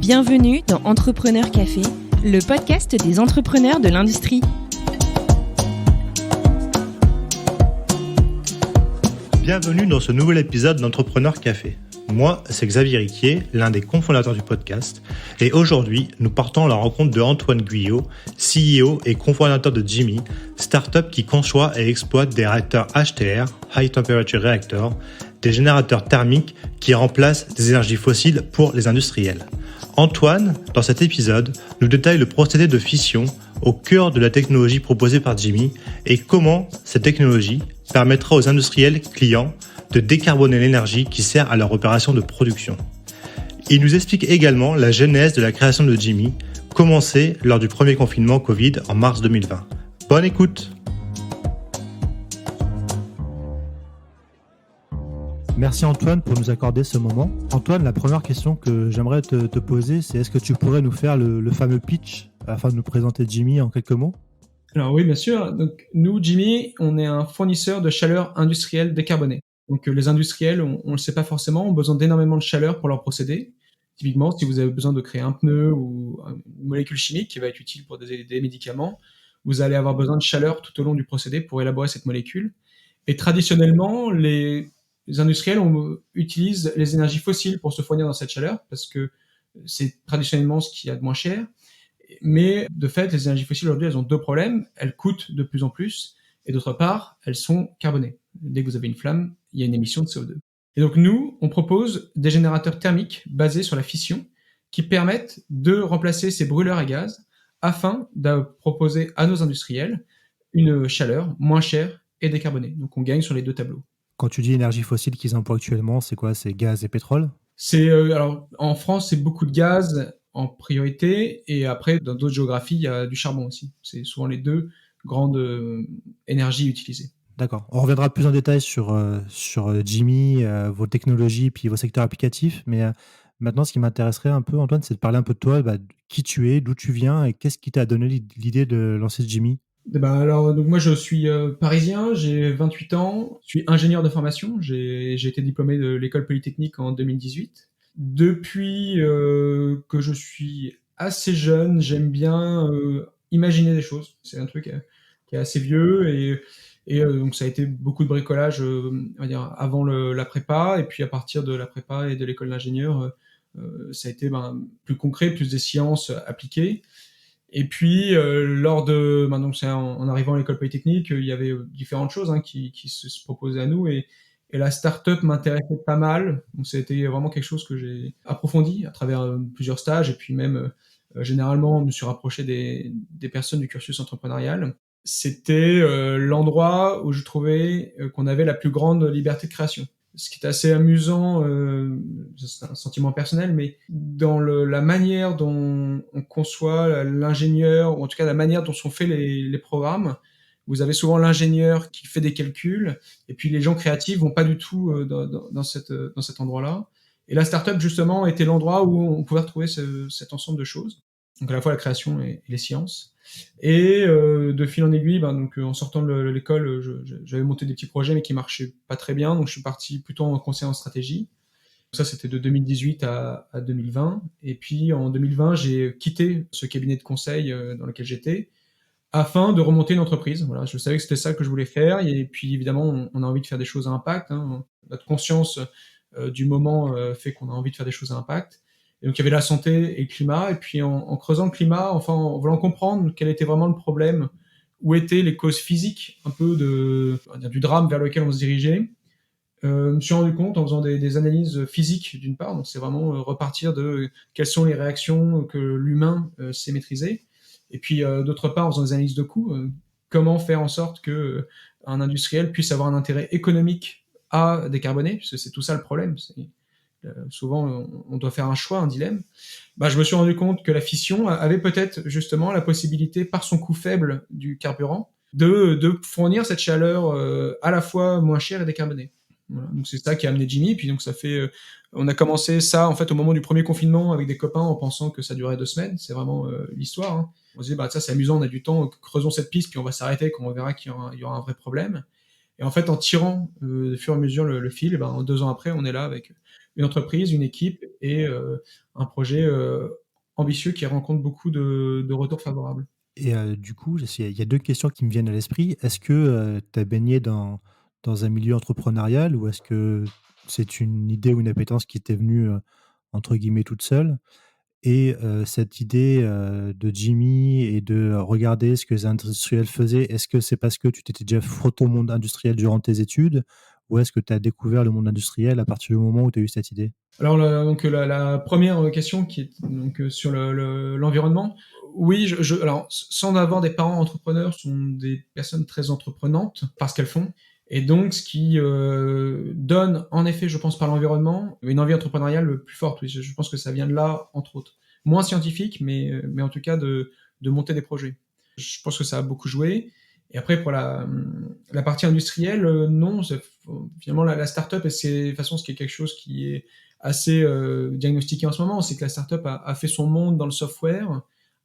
Bienvenue dans Entrepreneur Café, le podcast des entrepreneurs de l'industrie. Bienvenue dans ce nouvel épisode d'Entrepreneur Café. Moi, c'est Xavier Riquier, l'un des cofondateurs du podcast. Et aujourd'hui, nous partons à la rencontre de Antoine Guyot, CEO et cofondateur de Jimmy, startup qui conçoit et exploite des réacteurs HTR, High Temperature Reactor, des générateurs thermiques qui remplacent des énergies fossiles pour les industriels. Antoine, dans cet épisode, nous détaille le procédé de fission au cœur de la technologie proposée par Jimmy et comment cette technologie permettra aux industriels clients de décarboner l'énergie qui sert à leur opération de production. Il nous explique également la genèse de la création de Jimmy, commencée lors du premier confinement Covid en mars 2020. Bonne écoute! Merci Antoine pour nous accorder ce moment. Antoine, la première question que j'aimerais te poser, c'est est-ce que tu pourrais nous faire le fameux pitch afin de nous présenter Jimmy en quelques mots? Alors oui, bien sûr. Donc nous, Jimmy, on est un fournisseur de chaleur industrielle décarbonée. Donc les industriels, on le sait pas forcément, ont besoin d'énormément de chaleur pour leur procédé. Typiquement, si vous avez besoin de créer un pneu ou une molécule chimique qui va être utile pour des médicaments, vous allez avoir besoin de chaleur tout au long du procédé pour élaborer cette molécule. Et traditionnellement, les industriels utilisent les énergies fossiles pour se fournir dans cette chaleur parce que c'est traditionnellement ce qu'il y a de moins cher. Mais de fait, les énergies fossiles aujourd'hui, elles ont deux problèmes. Elles coûtent de plus en plus et d'autre part, elles sont carbonées. Dès que vous avez une flamme, il y a une émission de CO2. Et donc nous, on propose des générateurs thermiques basés sur la fission qui permettent de remplacer ces brûleurs à gaz afin de proposer à nos industriels une chaleur moins chère et décarbonée. Donc on gagne sur les deux tableaux. Quand tu dis énergie fossile qu'ils emploient actuellement, c'est quoi? C'est gaz et pétrole? Alors en France, c'est beaucoup de gaz en priorité et après dans d'autres géographies, il y a du charbon aussi. C'est souvent les deux grandes énergies utilisées. D'accord. On reviendra plus en détail sur Jimmy, vos technologies puis vos secteurs applicatifs. Mais maintenant, ce qui m'intéresserait un peu, Antoine, c'est de parler un peu de toi, qui tu es, d'où tu viens et qu'est-ce qui t'a donné l'idée de lancer Jimmy? Donc moi je suis parisien, j'ai 28 ans, je suis ingénieur de formation, j'ai été diplômé de l'école polytechnique en 2018. Depuis que je suis assez jeune, j'aime bien imaginer des choses. C'est un truc qui est assez vieux et donc ça a été beaucoup de bricolage, on va dire avant la prépa et puis à partir de la prépa et de l'école d'ingénieur, ça a été plus concret, plus des sciences appliquées. Et puis donc c'est en arrivant à l'école polytechnique, il y avait différentes choses qui se proposaient à nous et la start-up m'intéressait pas mal. Donc c'était vraiment quelque chose que j'ai approfondi à travers plusieurs stages et puis même généralement je me suis rapproché des personnes du cursus entrepreneurial. C'était l'endroit où je trouvais qu'on avait la plus grande liberté de création. Ce qui est assez amusant, c'est un sentiment personnel, mais dans la manière dont on conçoit l'ingénieur, ou en tout cas la manière dont sont faits les programmes, vous avez souvent l'ingénieur qui fait des calculs, et puis les gens créatifs vont pas du tout dans cet endroit-là. Et la startup, justement, était l'endroit où on pouvait retrouver cet ensemble de choses. Donc à la fois la création et les sciences. Et de fil en aiguille, en sortant de l'école, j'avais monté des petits projets mais qui marchaient pas très bien, donc je suis parti plutôt en conseil en stratégie. Ça, c'était de 2018 à 2020. Et puis en 2020, j'ai quitté ce cabinet de conseil dans lequel j'étais afin de remonter une entreprise. Voilà, je savais que c'était ça que je voulais faire. Et puis évidemment, on a envie de faire des choses à impact. Notre conscience du moment fait qu'on a envie de faire des choses à impact. Et donc il y avait la santé et le climat, et puis en creusant le climat, enfin en voulant comprendre quel était vraiment le problème, où étaient les causes physiques un peu du drame vers lequel on se dirigeait, je me suis rendu compte en faisant des analyses physiques d'une part, donc c'est vraiment repartir de quelles sont les réactions que l'humain sait maîtriser, et puis d'autre part en faisant des analyses de coûts, comment faire en sorte que un industriel puisse avoir un intérêt économique à décarboner, puisque c'est tout ça le problème. Souvent, on doit faire un choix, un dilemme. Je me suis rendu compte que la fission avait peut-être justement la possibilité, par son coût faible du carburant, de fournir cette chaleur à la fois moins chère et décarbonée. Voilà. Donc c'est ça qui a amené Jimmy. Puis donc on a commencé ça en fait au moment du premier confinement avec des copains en pensant que ça durait 2 semaines. C'est vraiment l'histoire. On se dit ça c'est amusant, on a du temps, creusons cette piste puis on va s'arrêter quand on verra qu'il y aura un vrai problème. Et en fait, en tirant au fur et à mesure le fil, 2 ans après, on est là avec une entreprise, une équipe et un projet ambitieux qui rencontre beaucoup de retours favorables. Et du coup, il y a 2 questions qui me viennent à l'esprit. Est-ce que, tu as baigné dans un milieu entrepreneurial ou est-ce que c'est une idée ou une appétence qui t'est venue, entre guillemets «toute seule»? Et cette idée, de Jimmy et de regarder ce que les industriels faisaient, est-ce que c'est parce que tu t'étais déjà frotté au monde industriel durant tes études? Ou est-ce que tu as découvert le monde industriel à partir du moment où tu as eu cette idée? Alors la première question qui est donc sur l'environnement. Oui, alors sans avoir des parents entrepreneurs, sont des personnes très entreprenantes parce qu'elles font. Et donc ce qui donne en effet, je pense, par l'environnement, une envie entrepreneuriale plus forte. Oui, je pense que ça vient de là, entre autres. Moins scientifique, mais en tout cas de monter des projets. Je pense que ça a beaucoup joué. Et après, pour la partie industrielle, non. Finalement, la start-up, de toute façon, ce qui est quelque chose qui est assez diagnostiqué en ce moment, c'est que la startup a fait son monde dans le software,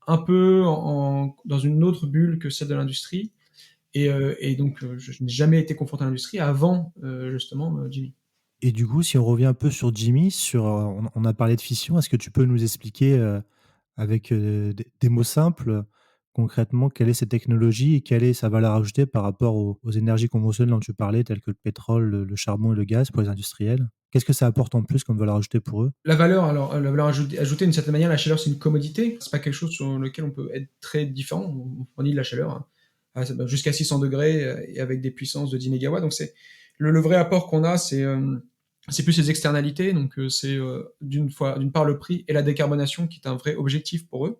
un peu dans une autre bulle que celle de l'industrie. Et donc, je n'ai jamais été confronté à l'industrie avant, justement, Jimmy. Et du coup, si on revient un peu sur Jimmy, on a parlé de fission, est-ce que tu peux nous expliquer, avec, des mots simples, concrètement, quelle est cette technologie et quelle est sa valeur ajoutée par rapport aux énergies conventionnelles dont tu parlais, telles que le pétrole, le charbon et le gaz pour les industriels? Qu'est-ce que ça apporte en plus comme valeur ajoutée pour eux? La valeur, alors, la valeur ajoutée, d'une certaine manière, la chaleur, c'est une commodité. C'est pas quelque chose sur lequel on peut être très différent. On fournit de la chaleur jusqu'à 600 degrés et avec des puissances de 10 mégawatts. Donc, c'est le vrai apport qu'on a, c'est plus les externalités. Donc, c'est d'une part le prix et la décarbonation qui est un vrai objectif pour eux.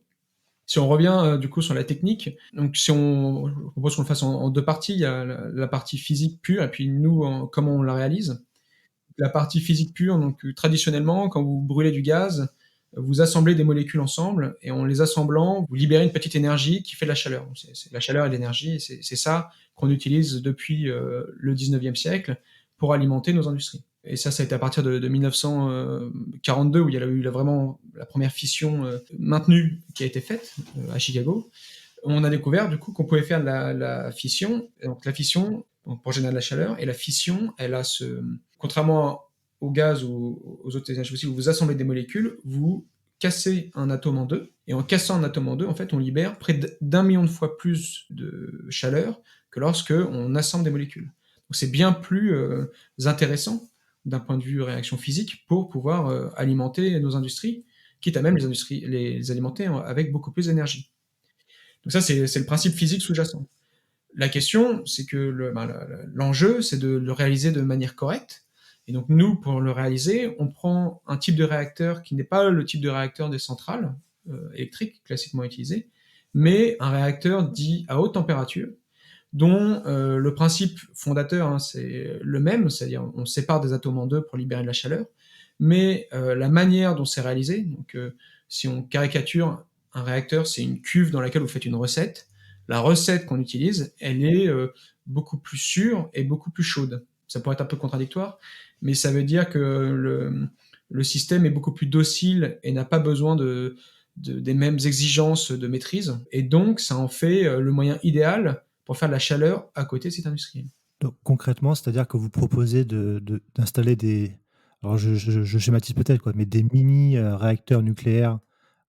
Si on revient du coup sur la technique, donc si on, je propose qu'on le fasse en deux parties. Il y a la partie physique pure et puis nous, comment on la réalise. La partie physique pure, donc traditionnellement, quand vous brûlez du gaz, vous assemblez des molécules ensemble et en les assemblant, vous libérez une petite énergie qui fait de la chaleur. Donc, c'est la chaleur et l'énergie, et c'est ça qu'on utilise depuis le 19e siècle pour alimenter nos industries. Et ça a été à partir de 1942 où il y a eu vraiment la première fission maintenue qui a été faite à Chicago. On a découvert du coup qu'on pouvait faire de la fission. Et donc la fission, donc, pour générer de la chaleur, et la fission, elle a contrairement au gaz ou aux autres énergies fossiles, où vous assemblez des molécules, vous cassez un atome en deux, et en cassant un atome en deux, en fait, on libère près d'1 million de fois plus de chaleur que lorsque on assemble des molécules. Donc c'est bien plus intéressant d'un point de vue réaction physique pour pouvoir alimenter nos industries, quitte à même les alimenter avec beaucoup plus d'énergie. Donc ça, c'est le principe physique sous-jacent. La question, c'est que l'enjeu, c'est de le réaliser de manière correcte. Et donc nous, pour le réaliser, on prend un type de réacteur qui n'est pas le type de réacteur des centrales électriques classiquement utilisées, mais un réacteur dit à haute température, dont le principe fondateur, c'est le même, c'est-à-dire on sépare des atomes en deux pour libérer de la chaleur, mais la manière dont c'est réalisé, donc si on caricature un réacteur, c'est une cuve dans laquelle vous faites une recette. La recette qu'on utilise, elle est beaucoup plus sûre et beaucoup plus chaude. Ça pourrait être un peu contradictoire, mais ça veut dire que le système est beaucoup plus docile et n'a pas besoin des mêmes exigences de maîtrise. Et donc, ça en fait le moyen idéal pour faire de la chaleur à côté de cet industriel. Donc concrètement, c'est-à-dire que vous proposez d'installer alors je schématise peut-être quoi, mais des mini, réacteurs nucléaires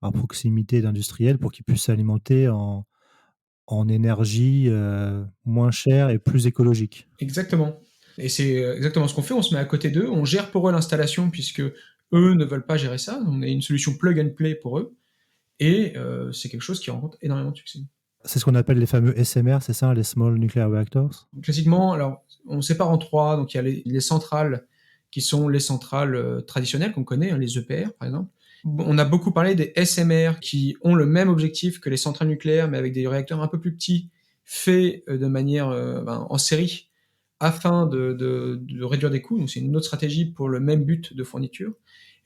à proximité d'industriels pour qu'ils puissent s'alimenter en énergie, moins chère et plus écologique. Exactement. Et c'est exactement ce qu'on fait. On se met à côté d'eux, on gère pour eux l'installation puisque eux ne veulent pas gérer ça. On est une solution plug and play pour eux. Et c'est quelque chose qui rencontre énormément de succès. C'est ce qu'on appelle les fameux SMR, c'est ça, les Small Nuclear Reactors? Classiquement, alors, on sépare en trois. Donc, il y a les centrales qui sont les centrales traditionnelles qu'on connaît, hein, les EPR par exemple. On a beaucoup parlé des SMR qui ont le même objectif que les centrales nucléaires, mais avec des réacteurs un peu plus petits, faits de manière en série, afin de réduire des coûts. Donc, c'est une autre stratégie pour le même but de fourniture.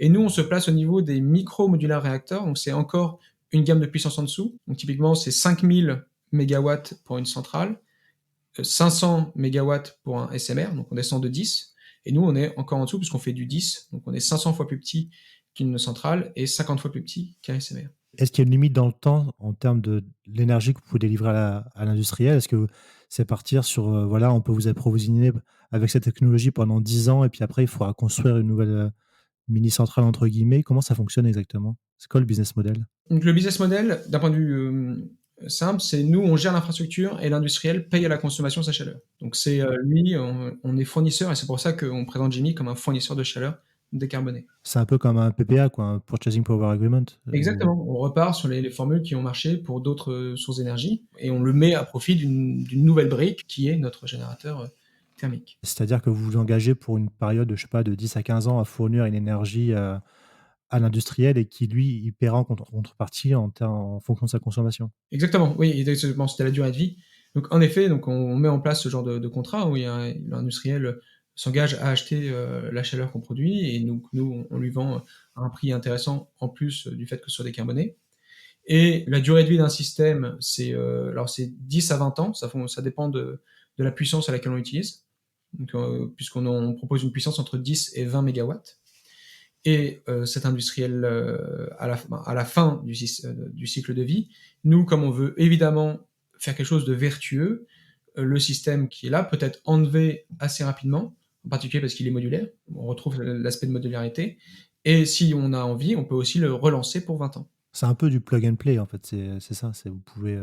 Et nous, on se place au niveau des micro-modulaires réacteurs. Donc, c'est encore une gamme de puissance en dessous. Donc, typiquement, c'est 5000 mégawatts pour une centrale, 500 mégawatts pour un SMR. Donc, on descend de 10. Et nous, on est encore en dessous puisqu'on fait du 10. Donc, on est 500 fois plus petit qu'une centrale et 50 fois plus petit qu'un SMR. Est-ce qu'il y a une limite dans le temps en termes de l'énergie que vous pouvez délivrer à l'industriel? Est-ce que c'est partir sur, voilà, on peut vous approvisionner avec cette technologie pendant 10 ans et puis après il faudra construire une mini-centrale entre guillemets. Comment ça fonctionne exactement? C'est quoi le business model? Donc le business model, d'un point de vue simple, c'est nous, on gère l'infrastructure et l'industriel paye à la consommation sa chaleur. Donc c'est lui, on est fournisseur et c'est pour ça qu'on présente Jimmy comme un fournisseur de chaleur décarboné. C'est un peu comme un PPA, quoi, un Purchasing Power Agreement. Exactement. On repart sur les formules qui ont marché pour d'autres sources d'énergie et on le met à profit d'une nouvelle brique qui est notre générateur thermique. C'est-à-dire que vous vous engagez pour une période, je sais pas, de 10 à 15 ans à fournir une énergie à l'industriel et qui, lui, il paiera en contrepartie en fonction de sa consommation. Exactement, oui, exactement, c'était la durée de vie. Donc en effet, donc on met en place ce genre de contrat où l'industriel s'engage à acheter la chaleur qu'on produit et nous on lui vend à un prix intéressant en plus du fait que ce soit décarboné. Et la durée de vie d'un système, c'est 10 à 20 ans, ça dépend de la puissance à laquelle on l'utilise. Donc, puisqu'on propose une puissance entre 10 et 20 mégawatts. Et cet industriel, à la fin du cycle de vie, nous, comme on veut évidemment faire quelque chose de vertueux, le système qui est là peut être enlevé assez rapidement, en particulier parce qu'il est modulaire. On retrouve l'aspect de modularité. Et si on a envie, on peut aussi le relancer pour 20 ans. C'est un peu du plug and play, en fait. C'est ça. Vous pouvez,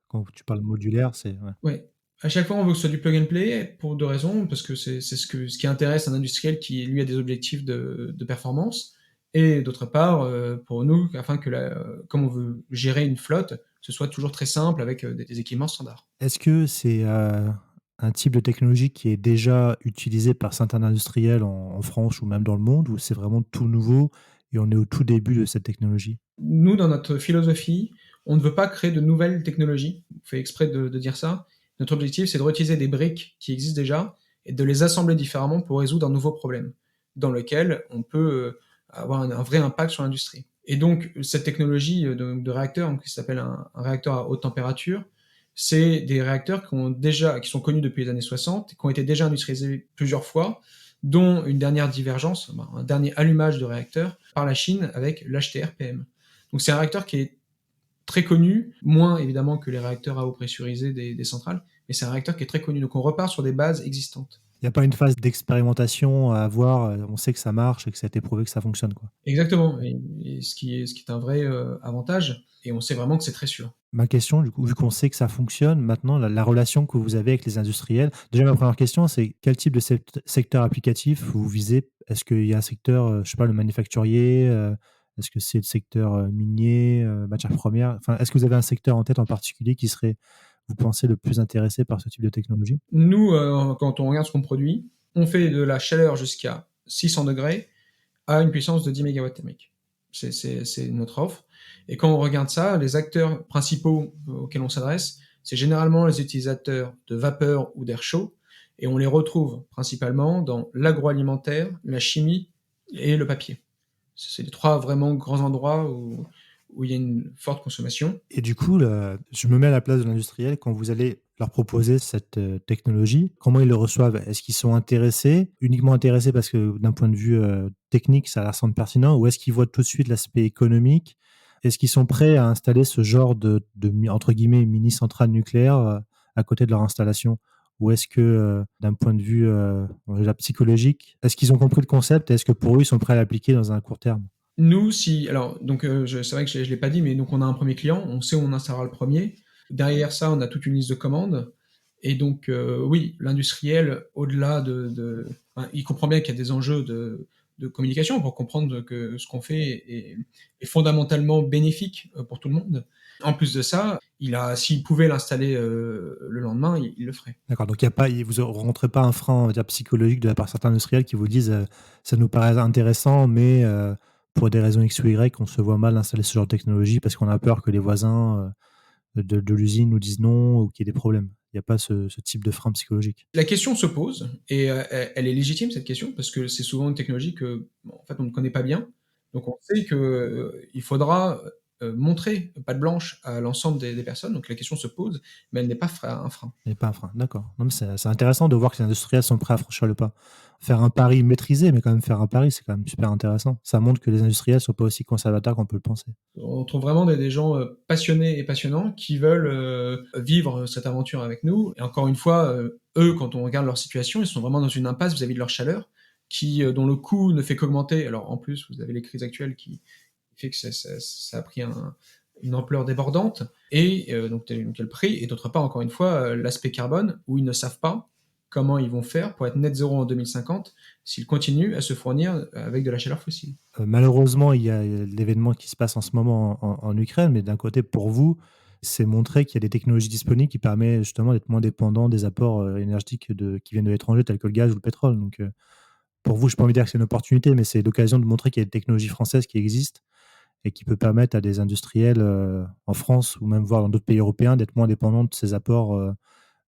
quand tu parles modulaire, c'est. Ouais. Ouais. À chaque fois, on veut que ce soit du plug and play pour deux raisons, parce que c'est ce qui intéresse un industriel qui, lui, a des objectifs de performance, et d'autre part, pour nous, afin que, comme on veut gérer une flotte, ce soit toujours très simple avec des équipements standards. Est-ce que c'est un type de technologie qui est déjà utilisé par certains industriels en France ou même dans le monde, ou c'est vraiment tout nouveau et on est au tout début de cette technologie? Nous, dans notre philosophie, on ne veut pas créer de nouvelles technologies. On fait exprès de dire ça. Notre objectif, c'est de réutiliser des briques qui existent déjà et de les assembler différemment pour résoudre un nouveau problème dans lequel on peut avoir un vrai impact sur l'industrie. Et donc, cette technologie de réacteur, qui s'appelle un réacteur à haute température, c'est des réacteurs qui sont connus depuis les années 60, qui ont été déjà industrialisés plusieurs fois, dont une dernière divergence, un dernier allumage de réacteur par la Chine avec l'HTR-PM. Donc c'est un réacteur qui est très connu, moins évidemment que les réacteurs à eau pressurisée des centrales, mais c'est un réacteur qui est très connu. Donc on repart sur des bases existantes. Il n'y a pas une phase d'expérimentation à avoir, on sait que ça marche et que ça a été prouvé que ça fonctionne, quoi. Exactement, et ce qui est un vrai avantage, et on sait vraiment que c'est très sûr. Ma question, du coup, vu qu'on sait que ça fonctionne, maintenant, la relation que vous avez avec les industriels, déjà ma première question, c'est quel type de secteur applicatif vous visez? Est-ce qu'il y a un secteur, je sais pas, le manufacturier, est-ce que c'est le secteur minier, matières premières? Enfin, est-ce que vous avez un secteur en tête en particulier qui serait, vous pensez, le plus intéressé par ce type de technologie? Nous, quand on regarde ce qu'on produit, on fait de la chaleur jusqu'à 600 degrés à une puissance de 10 MW thermique. C'est notre offre. Et quand on regarde ça, les acteurs principaux auxquels on s'adresse, c'est généralement les utilisateurs de vapeur ou d'air chaud, et on les retrouve principalement dans l'agroalimentaire, la chimie et le papier. C'est les trois vraiment grands endroits où il y a une forte consommation. Et du coup, je me mets à la place de l'industriel. Quand vous allez leur proposer cette technologie, comment ils le reçoivent? Est-ce qu'ils sont intéressés, uniquement intéressés parce que d'un point de vue technique, ça leur semble pertinent, ou est-ce qu'ils voient tout de suite l'aspect économique? Est-ce qu'ils sont prêts à installer ce genre entre guillemets, mini-centrale nucléaire à côté de leur installation? Ou est-ce que, d'un point de vue déjà psychologique, est-ce qu'ils ont compris le concept et est-ce que pour eux, ils sont prêts à l'appliquer dans un court terme? Nous, c'est vrai que je l'ai pas dit, mais donc on a un premier client, on sait où on installera le premier. Derrière ça, on a toute une liste de commandes. Et donc, oui, l'industriel, au-delà il comprend bien qu'il y a des enjeux de communication pour comprendre que ce qu'on fait est fondamentalement bénéfique pour tout le monde. En plus de ça, s'il pouvait l'installer le lendemain, il le ferait. D'accord, donc vous ne rencontrez pas un frein, on va dire, psychologique de la part de certains industriels qui vous disent ça nous paraît intéressant, mais pour des raisons X ou Y, on se voit mal installer ce genre de technologie parce qu'on a peur que les voisins de l'usine nous disent non ou qu'il y ait des problèmes. Il n'y a pas ce type de frein psychologique. La question se pose, et elle est légitime, cette question, parce que c'est souvent une technologie en fait, on ne connaît pas bien. Donc on sait qu'il faudra montrer patte blanche à l'ensemble des personnes. Donc la question se pose, mais elle n'est pas un frein. Il n'y a pas un frein, d'accord. Non, mais c'est intéressant de voir que les industriels sont prêts à franchir le pas. Faire un pari maîtrisé, mais quand même faire un pari, c'est quand même super intéressant. Ça montre que les industriels ne sont pas aussi conservateurs qu'on peut le penser. On trouve vraiment des gens passionnés et passionnants qui veulent vivre cette aventure avec nous. Et encore une fois, eux, quand on regarde leur situation, ils sont vraiment dans une impasse vis-à-vis de leur chaleur. dont le coût ne fait qu'augmenter. Alors en plus, vous avez les crises actuelles qui fait que ça a pris une ampleur débordante. Et donc, il y a le prix. Et d'autre part, encore une fois, l'aspect carbone, où ils ne savent pas comment ils vont faire pour être net zéro en 2050 s'ils continuent à se fournir avec de la chaleur fossile. Malheureusement, il y a l'événement qui se passe en ce moment en Ukraine, mais d'un côté, pour vous, c'est montrer qu'il y a des technologies disponibles qui permettent justement d'être moins dépendant des apports énergétiques qui viennent de l'étranger, tels que le gaz ou le pétrole. Donc, pour vous, je n'ai pas envie de dire que c'est une opportunité, mais c'est l'occasion de montrer qu'il y a des technologies françaises qui existent et qui peut permettre à des industriels en France ou même voire dans d'autres pays européens d'être moins dépendants de ces apports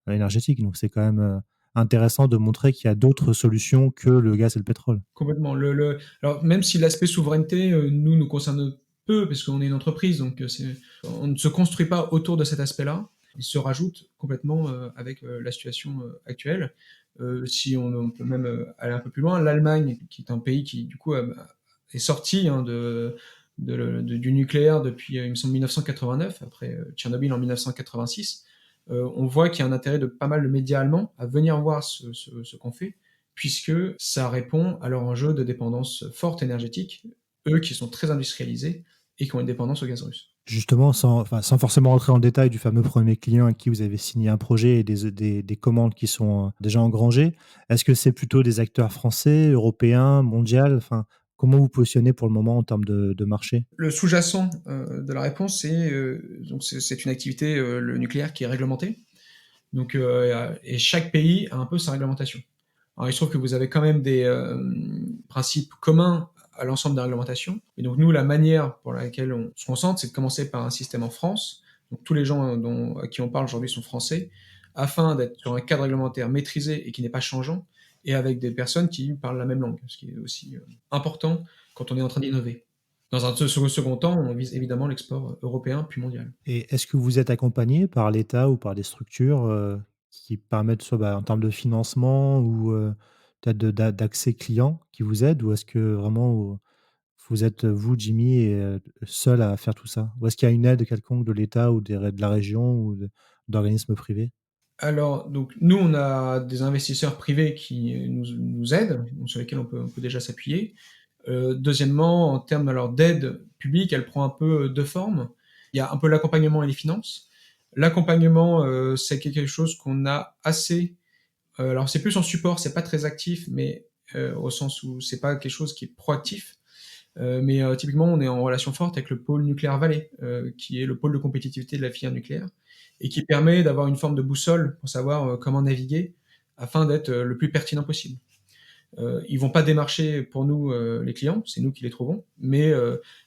énergétiques. Donc, c'est quand même intéressant de montrer qu'il y a d'autres solutions que le gaz et le pétrole. Complètement. Alors, même si l'aspect souveraineté nous concerne peu, parce qu'on est une entreprise, donc on ne se construit pas autour de cet aspect-là. Il se rajoute complètement avec la situation actuelle. Si on peut même aller un peu plus loin, l'Allemagne, qui est un pays qui, du coup, est sorti du nucléaire depuis, il me semble, 1989, après Tchernobyl en 1986, on voit qu'il y a un intérêt de pas mal de médias allemands à venir voir ce qu'on fait, puisque ça répond à leur enjeu de dépendance forte énergétique, eux qui sont très industrialisés et qui ont une dépendance au gaz russe. Justement, sans forcément rentrer en détail du fameux premier client à qui vous avez signé un projet et des commandes qui sont déjà engrangées, est-ce que c'est plutôt des acteurs français, européens, mondiaux? Enfin, comment vous positionnez pour le moment en termes de marché? Le sous-jacent de la réponse, c'est une activité, le nucléaire, qui est réglementée. Donc, et chaque pays a un peu sa réglementation. Alors, il se trouve que vous avez quand même des principes communs à l'ensemble des réglementations. Et donc, nous, la manière pour laquelle on se concentre, c'est de commencer par un système en France. Donc, tous les gens à qui on parle aujourd'hui sont français, afin d'être sur un cadre réglementaire maîtrisé et qui n'est pas changeant, et avec des personnes qui parlent la même langue, ce qui est aussi important quand on est en train d'innover. Dans un second temps, on vise évidemment l'export européen puis mondial. Et est-ce que vous êtes accompagné par l'État ou par des structures qui permettent, soit en termes de financement ou peut-être d'accès client qui vous aident, ou est-ce que vraiment vous êtes, vous, Jimmy, et seul à faire tout ça? Ou est-ce qu'il y a une aide quelconque de l'État ou de la région ou d'organismes privés? Alors, donc, nous, on a des investisseurs privés qui nous aident, sur lesquels on peut déjà s'appuyer. Deuxièmement, en termes alors d'aide publique, elle prend un peu deux formes. Il y a un peu l'accompagnement et les finances. L'accompagnement, c'est quelque chose qu'on a assez. Alors, c'est plus en support, c'est pas très actif, mais au sens où c'est pas quelque chose qui est proactif. Mais typiquement, on est en relation forte avec le pôle nucléaire Valais, qui est le pôle de compétitivité de la filière nucléaire, et qui permet d'avoir une forme de boussole pour savoir comment naviguer afin d'être le plus pertinent possible. Ils vont pas démarcher pour nous les clients, c'est nous qui les trouvons, mais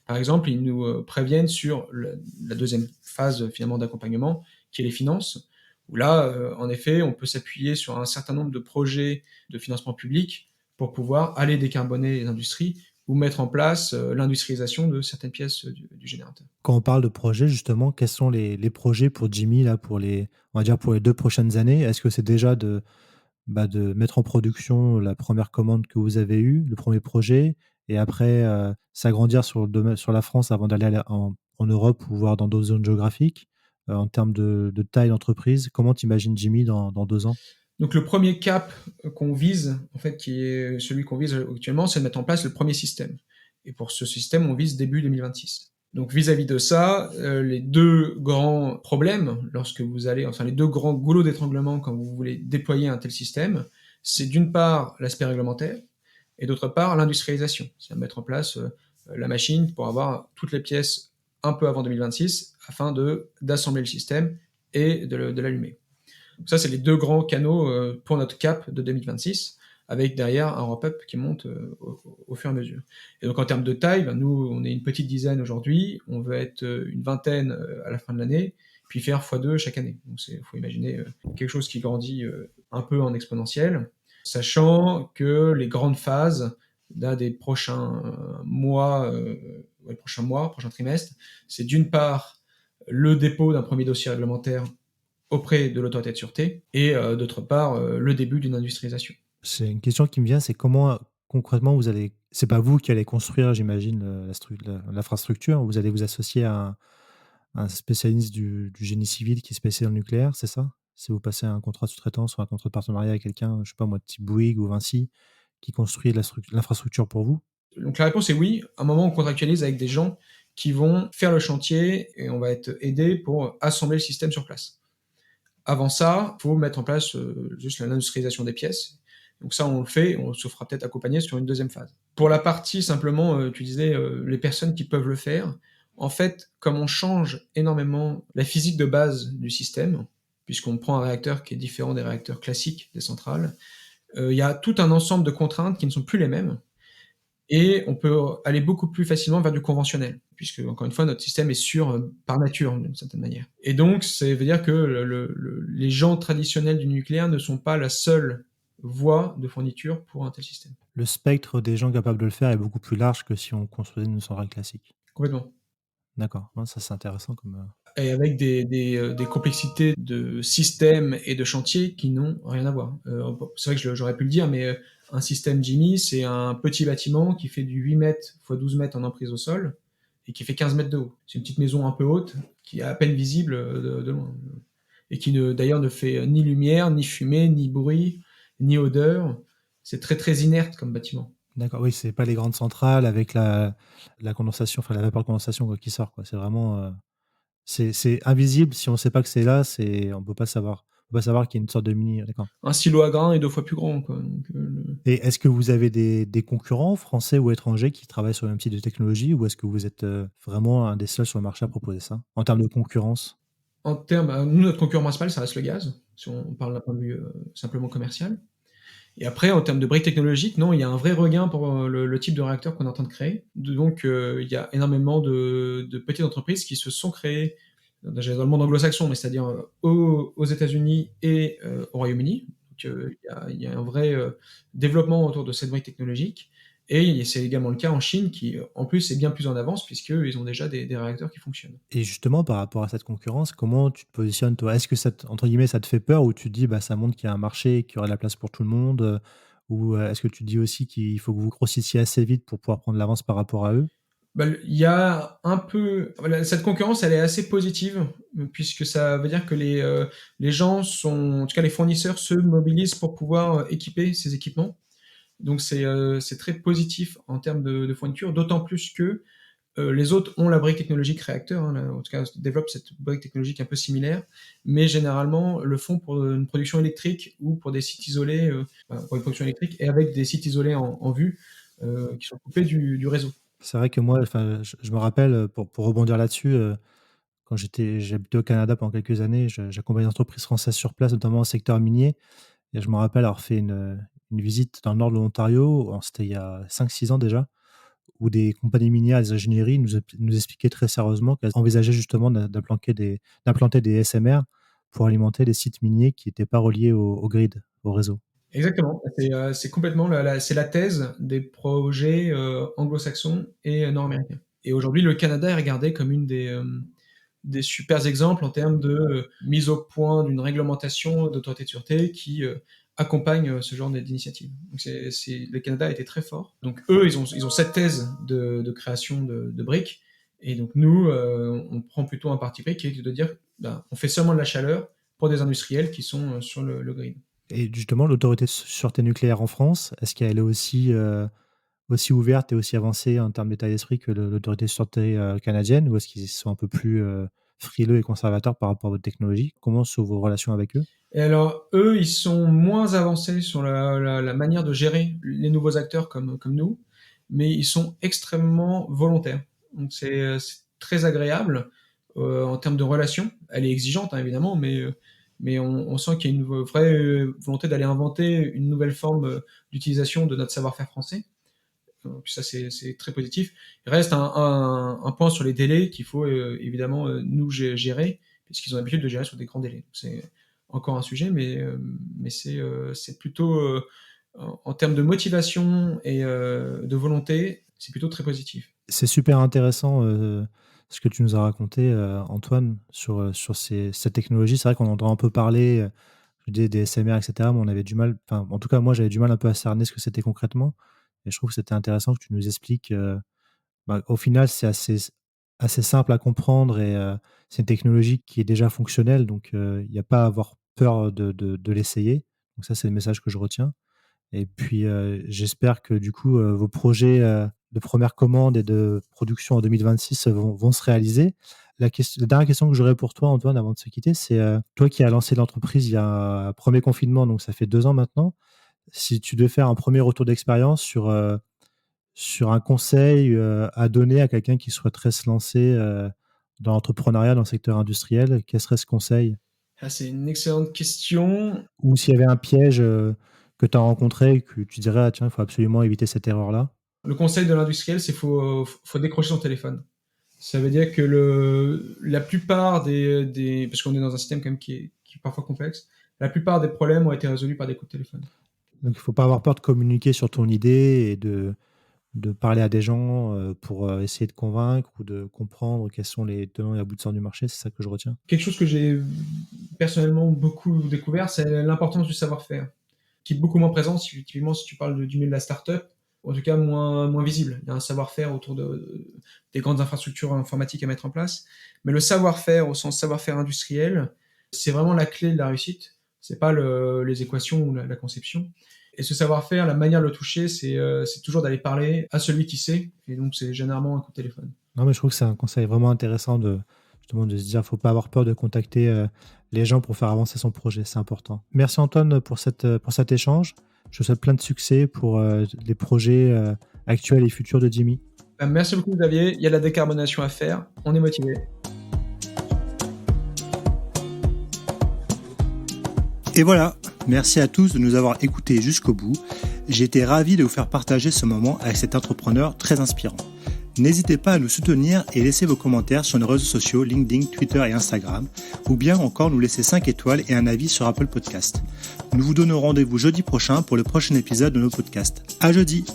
par exemple, ils nous préviennent sur la deuxième phase finalement d'accompagnement, qui est les finances, où là, en effet, on peut s'appuyer sur un certain nombre de projets de financement public pour pouvoir aller décarboner les industries ou mettre en place l'industrialisation de certaines pièces du générateur. Quand on parle de projets, justement, quels sont les projets pour Jimmy là, on va dire pour les 2 prochaines années? Est-ce que c'est déjà de mettre en production la première commande que vous avez eue, le premier projet, et après, s'agrandir sur la France avant d'aller en Europe ou voire dans d'autres zones géographiques? En termes de taille d'entreprise, comment tu imagines Jimmy dans 2 ans? Donc le premier cap qu'on vise, en fait, qui est celui qu'on vise actuellement, c'est de mettre en place le premier système. Et pour ce système, on vise début 2026. Donc vis-à-vis de ça, les deux grands problèmes, les deux grands goulots d'étranglement quand vous voulez déployer un tel système, c'est d'une part l'aspect réglementaire et d'autre part l'industrialisation. C'est à mettre en place la machine pour avoir toutes les pièces un peu avant 2026 afin d'assembler le système et de l'allumer. Donc ça, c'est les deux grands canaux pour notre cap de 2026, avec derrière un ramp-up qui monte au fur et à mesure. Et donc en termes de taille, nous, on est une petite dizaine aujourd'hui, on veut être une vingtaine à la fin de l'année, puis faire x2 chaque année. Donc il faut imaginer quelque chose qui grandit un peu en exponentiel, sachant que les grandes phases des prochains prochains trimestres, c'est d'une part le dépôt d'un premier dossier réglementaire auprès de l'autorité de sûreté et d'autre part le début d'une industrialisation. C'est une question qui me vient, c'est comment concrètement vous allez, c'est pas vous qui allez construire, j'imagine, l'infrastructure, vous allez vous associer à un spécialiste du génie civil qui est spécialisé dans le nucléaire, c'est ça? Si vous passez un contrat de sous-traitance ou un contrat de partenariat avec quelqu'un, je sais pas moi, type Bouygues ou Vinci, qui construit l'infrastructure pour vous? Donc la réponse est oui. À un moment, on contractualise avec des gens qui vont faire le chantier et on va être aidé pour assembler le système sur place. Avant ça, il faut mettre en place juste l'industrialisation des pièces. Donc ça, on le fait, on se fera peut-être accompagner sur une deuxième phase. Pour la partie simplement, tu disais les personnes qui peuvent le faire. En fait, comme on change énormément la physique de base du système, puisqu'on prend un réacteur qui est différent des réacteurs classiques des centrales, il y a tout un ensemble de contraintes qui ne sont plus les mêmes. Et on peut aller beaucoup plus facilement vers du conventionnel, puisque, encore une fois, notre système est sûr par nature, d'une certaine manière. Et donc, ça veut dire que les gens traditionnels du nucléaire ne sont pas la seule voie de fourniture pour un tel système. Le spectre des gens capables de le faire est beaucoup plus large que si on construisait une centrale classique. Complètement. D'accord, ouais, ça c'est intéressant comme. Et avec des complexités de système et de chantier qui n'ont rien à voir. C'est vrai que j'aurais pu le dire, mais un système Jimmy, c'est un petit bâtiment qui fait du 8 mètres x 12 mètres en emprise au sol et qui fait 15 mètres de haut. C'est une petite maison un peu haute qui est à peine visible de loin. Et qui d'ailleurs ne fait ni lumière, ni fumée, ni bruit, ni odeur. C'est très très inerte comme bâtiment. D'accord, oui, c'est pas les grandes centrales avec la condensation, enfin la vapeur de condensation quoi, qui sort, quoi. C'est vraiment c'est invisible si on ne sait pas que c'est là, on peut pas savoir. On peut pas savoir qu'il y a une sorte de mini. D'accord. Un silo à grains est 2 fois plus grand, quoi. Donc, Et est-ce que vous avez des concurrents français ou étrangers qui travaillent sur le même type de technologie, ou est-ce que vous êtes vraiment un des seuls sur le marché à proposer ça en termes de concurrence? En termes, nous, notre concurrent principal, ça reste le gaz, si on parle d'un point de vue simplement commercial. Et après, en termes de briques technologiques, non, il y a un vrai regain pour le type de réacteur qu'on est en train de créer. Donc, il y a énormément de petites entreprises qui se sont créées déjà dans le monde anglo-saxon, mais c'est-à-dire aux États-Unis et au Royaume-Uni. Donc, il y a un vrai développement autour de cette brique technologique. Et c'est également le cas en Chine, qui en plus est bien plus en avance, puisqu'ils ont déjà des réacteurs qui fonctionnent. Et justement, par rapport à cette concurrence, comment tu te positionnes, toi? Est-ce que entre guillemets, ça te fait peur, ou tu te dis, bah, ça montre qu'il y a un marché, qu'il y aura de la place pour tout le monde, ou est-ce que tu te dis aussi qu'il faut que vous grossissiez assez vite pour pouvoir prendre l'avance par rapport à eux? Bah, il y a un peu... Voilà, cette concurrence, elle est assez positive, puisque ça veut dire que les gens en tout cas les fournisseurs se mobilisent pour pouvoir équiper ces équipements. Donc c'est très positif en termes de fourniture, d'autant plus que les autres ont la brique technologique réacteur, hein, en tout cas développent cette brique technologique un peu similaire, mais généralement le font pour une production électrique ou pour des sites isolés, pour une production électrique, et avec des sites isolés en vue qui sont coupés du réseau. C'est vrai que moi, enfin, je me rappelle, pour rebondir là-dessus, quand j'habitais au Canada pendant quelques années, j'accompagnais des entreprises françaises sur place, notamment au secteur minier. Et je me rappelle avoir fait une visite dans le nord de l'Ontario, c'était il y a 5-6 ans déjà, où des compagnies minières, des ingénieries nous expliquaient très sérieusement qu'elles envisageaient justement d'implanter des SMR pour alimenter des sites miniers qui n'étaient pas reliés au grid, au réseau. Exactement, c'est complètement c'est la thèse des projets anglo-saxons et nord-américains. Et aujourd'hui, le Canada est regardé comme une des super exemples en termes de mise au point d'une réglementation d'autorité de sûreté qui accompagne ce genre d'initiative. Donc le Canada a été très fort. Donc eux, ils ont cette thèse de création de briques. Et donc nous, on prend plutôt un parti pris qui est de dire, on fait seulement de la chaleur pour des industriels qui sont sur le grid. Et justement, l'autorité de sûreté nucléaire en France, est-ce qu'elle est aussi ouverte et aussi avancée en termes d'état d'esprit que l'autorité de sûreté canadienne, ou est-ce qu'ils sont un peu plus frileux et conservateurs par rapport à votre technologie? Comment sont vos relations avec eux? Et alors, eux, ils sont moins avancés sur la manière de gérer les nouveaux acteurs comme nous, mais ils sont extrêmement volontaires. Donc c'est très agréable en termes de relations. Elle est exigeante, hein, évidemment, mais on sent qu'il y a une vraie volonté d'aller inventer une nouvelle forme d'utilisation de notre savoir-faire français. Puis ça, c'est très positif. Il reste un point sur les délais qu'il faut évidemment nous gérer, puisqu'ils ont l'habitude de gérer sur des grands délais. Donc, c'est encore un sujet, mais c'est plutôt, en termes de motivation et de volonté, c'est plutôt très positif. C'est super intéressant ce que tu nous as raconté, Antoine, sur cette technologie. C'est vrai qu'on entend un peu parler des SMR, etc., mais on avait du mal, enfin, en tout cas, moi, j'avais du mal un peu à cerner ce que c'était concrètement. Et je trouve que c'était intéressant que tu nous expliques. Bah, au final, c'est assez simple à comprendre, et c'est une technologie qui est déjà fonctionnelle, donc il n'y a pas à avoir peur de l'essayer. Donc ça, c'est le message que je retiens. Et puis, j'espère que du coup, vos projets de première commande et de production en 2026 vont se réaliser. La dernière question que j'aurais pour toi, Antoine, avant de se quitter, c'est toi qui as lancé l'entreprise il y a un premier confinement, donc ça fait 2 ans maintenant. Si tu devais faire un premier retour d'expérience sur un conseil à donner à quelqu'un qui souhaiterait se lancer dans l'entrepreneuriat, dans le secteur industriel, quel serait ce conseil? Ah, c'est une excellente question. Ou s'il y avait un piège que tu as rencontré et que tu dirais, ah, tiens, il faut absolument éviter cette erreur-là. Le conseil de l'industriel, c'est faut décrocher son téléphone. Ça veut dire que la plupart parce qu'on est dans un système quand même qui est parfois complexe, la plupart des problèmes ont été résolus par des coups de téléphone. Donc, il ne faut pas avoir peur de communiquer sur ton idée et de parler à des gens pour essayer de convaincre ou de comprendre quels sont les tenants et aboutissants du marché. C'est ça que je retiens. Quelque chose que j'ai personnellement beaucoup découvert, c'est l'importance du savoir-faire, qui est beaucoup moins présent, typiquement si tu parles du milieu de la start-up, ou en tout cas moins visible. Il y a un savoir-faire autour des grandes infrastructures informatiques à mettre en place, mais le savoir-faire au sens savoir-faire industriel, c'est vraiment la clé de la réussite. C'est pas les équations ou la conception. Et ce savoir-faire, la manière de le toucher, c'est toujours d'aller parler à celui qui sait, et donc c'est généralement un coup de téléphone. Non, mais je trouve que c'est un conseil vraiment intéressant justement de se dire, faut pas avoir peur de contacter les gens pour faire avancer son projet, c'est important. Merci Antoine pour cet échange. Je te souhaite plein de succès pour les projets actuels et futurs de Jimmy. Merci beaucoup Xavier, il y a de la décarbonation à faire, on est motivé. Et voilà, merci à tous de nous avoir écoutés jusqu'au bout. J'ai été ravi de vous faire partager ce moment avec cet entrepreneur très inspirant. N'hésitez pas à nous soutenir et laisser vos commentaires sur nos réseaux sociaux LinkedIn, Twitter et Instagram, ou bien encore nous laisser 5 étoiles et un avis sur Apple Podcast. Nous vous donnons rendez-vous jeudi prochain pour le prochain épisode de nos podcasts. À jeudi!